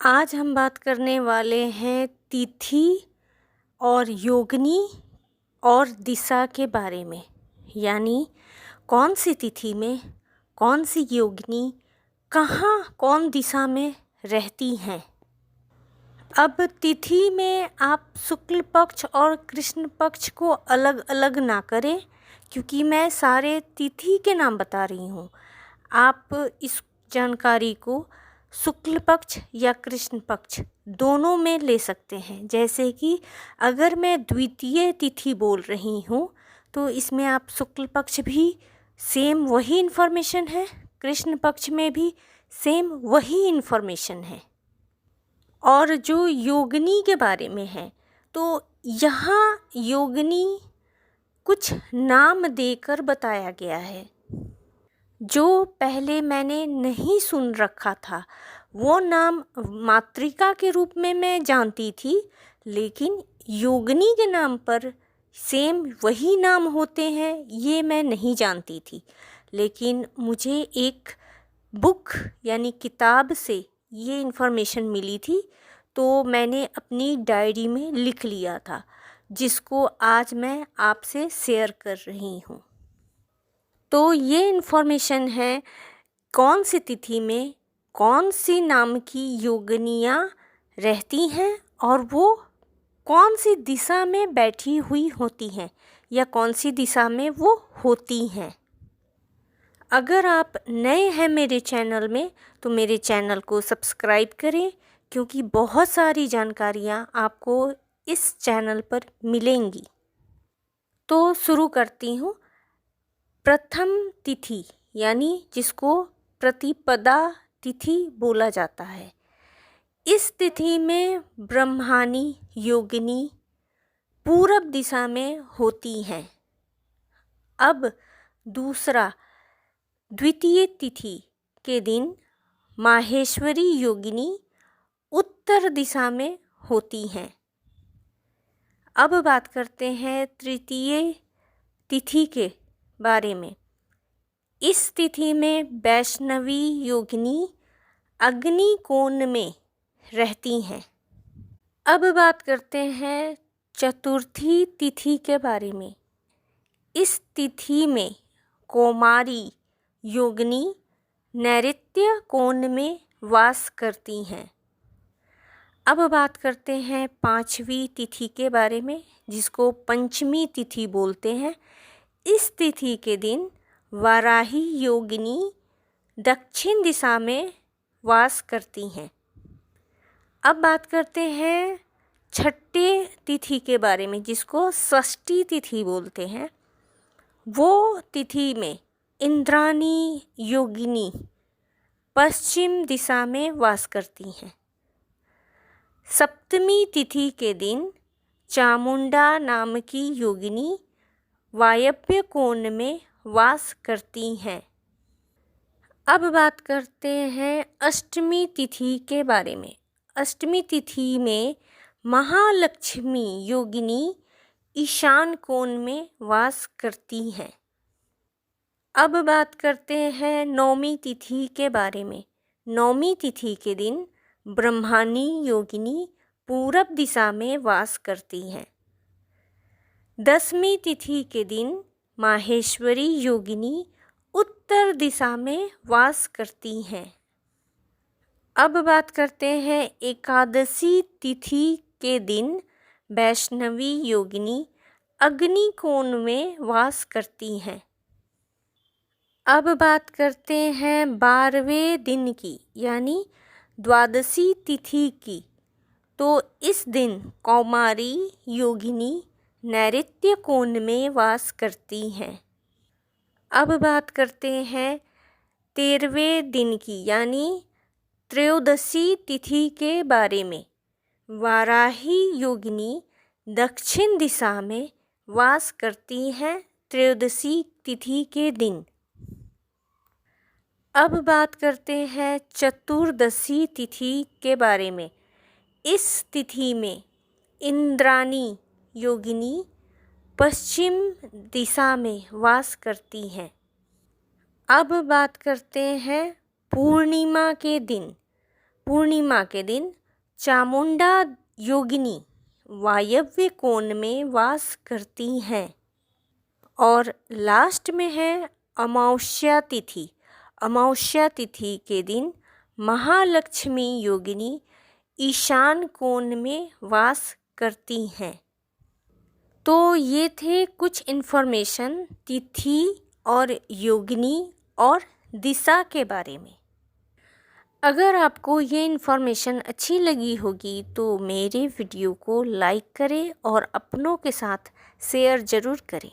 आज हम बात करने वाले हैं तिथि और योगिनी और दिशा के बारे में। यानी कौन सी तिथि में कौन सी योगिनी कहाँ कौन दिशा में रहती हैं। अब तिथि में आप शुक्ल पक्ष और कृष्ण पक्ष को अलग अलग ना करें, क्योंकि मैं सारे तिथि के नाम बता रही हूँ। आप इस जानकारी को शुक्ल पक्ष या कृष्ण पक्ष दोनों में ले सकते हैं। जैसे कि अगर मैं द्वितीय तिथि बोल रही हूँ तो इसमें आप शुक्ल पक्ष भी सेम वही इन्फॉर्मेशन है, कृष्ण पक्ष में भी सेम वही इन्फॉर्मेशन है। और जो योगिनी के बारे में है तो यहाँ योगिनी कुछ नाम देकर बताया गया है जो पहले मैंने नहीं सुन रखा था। वो नाम मातृका के रूप में मैं जानती थी, लेकिन योगिनी के नाम पर सेम वही नाम होते हैं ये मैं नहीं जानती थी। लेकिन मुझे एक बुक यानी किताब से ये इन्फॉर्मेशन मिली थी, तो मैंने अपनी डायरी में लिख लिया था, जिसको आज मैं आपसे शेयर कर रही हूँ। तो ये इन्फॉर्मेशन है कौन सी तिथि में कौन सी नाम की योगिनियाँ रहती हैं और वो कौन सी दिशा में बैठी हुई होती हैं या कौन सी दिशा में वो होती हैं। अगर आप नए हैं मेरे चैनल में तो मेरे चैनल को सब्सक्राइब करें, क्योंकि बहुत सारी जानकारियाँ आपको इस चैनल पर मिलेंगी। तो शुरू करती हूँ। प्रथम तिथि यानी जिसको प्रतिपदा तिथि बोला जाता है, इस तिथि में ब्रह्मानी योगिनी पूरब दिशा में होती हैं। अब दूसरा द्वितीय तिथि के दिन माहेश्वरी योगिनी उत्तर दिशा में होती हैं। अब बात करते हैं तृतीय तिथि के बारे में। इस तिथि में वैष्णवी योगिनी अग्नि कोण में रहती हैं। अब बात करते हैं चतुर्थी तिथि के बारे में। इस तिथि में कौमारी योगिनी नैऋत्य कोण में वास करती हैं। अब बात करते हैं पांचवी तिथि के बारे में, जिसको पंचमी तिथि बोलते हैं। इस तिथि के दिन वाराही योगिनी दक्षिण दिशा में वास करती हैं। अब बात करते हैं छठे तिथि के बारे में, जिसको षष्ठी तिथि बोलते हैं। वो तिथि में इंद्राणी योगिनी पश्चिम दिशा में वास करती हैं। सप्तमी तिथि के दिन चामुंडा नाम की योगिनी वायव्य कोण में वास करती हैं। अब बात करते हैं अष्टमी तिथि के बारे में। अष्टमी तिथि में महालक्ष्मी योगिनी ईशान कोण में वास करती हैं। अब बात करते हैं नौमी तिथि के बारे में। नौमी तिथि के दिन ब्रह्मानी योगिनी पूरब दिशा में वास करती हैं। दसवीं तिथि के दिन माहेश्वरी योगिनी उत्तर दिशा में वास करती हैं। अब बात करते हैं एकादशी तिथि के दिन वैष्णवी योगिनी अग्नि कोण में वास करती हैं। अब बात करते हैं 12वें दिन की यानी द्वादशी तिथि की। तो इस दिन कौमारी योगिनी नैऋत्य कोण में वास करती हैं। अब बात करते हैं 13वें दिन की यानी त्रयोदशी तिथि के बारे में। वाराही योगिनी दक्षिण दिशा में वास करती हैं त्रयोदशी तिथि के दिन। अब बात करते हैं चतुर्दशी तिथि के बारे में। इस तिथि में इंद्राणी योगिनी पश्चिम दिशा में वास करती हैं। अब बात करते हैं पूर्णिमा के दिन। पूर्णिमा के दिन चामुंडा योगिनी वायव्य कोण में वास करती हैं। और लास्ट में है अमावस्या तिथि। अमावस्या तिथि के दिन महालक्ष्मी योगिनी ईशान कोण में वास करती हैं। तो ये थे कुछ इन्फॉर्मेशन तिथि और योगिनी और दिशा के बारे में। अगर आपको ये इन्फॉर्मेशन अच्छी लगी होगी तो मेरे वीडियो को लाइक करें और अपनों के साथ शेयर ज़रूर करें।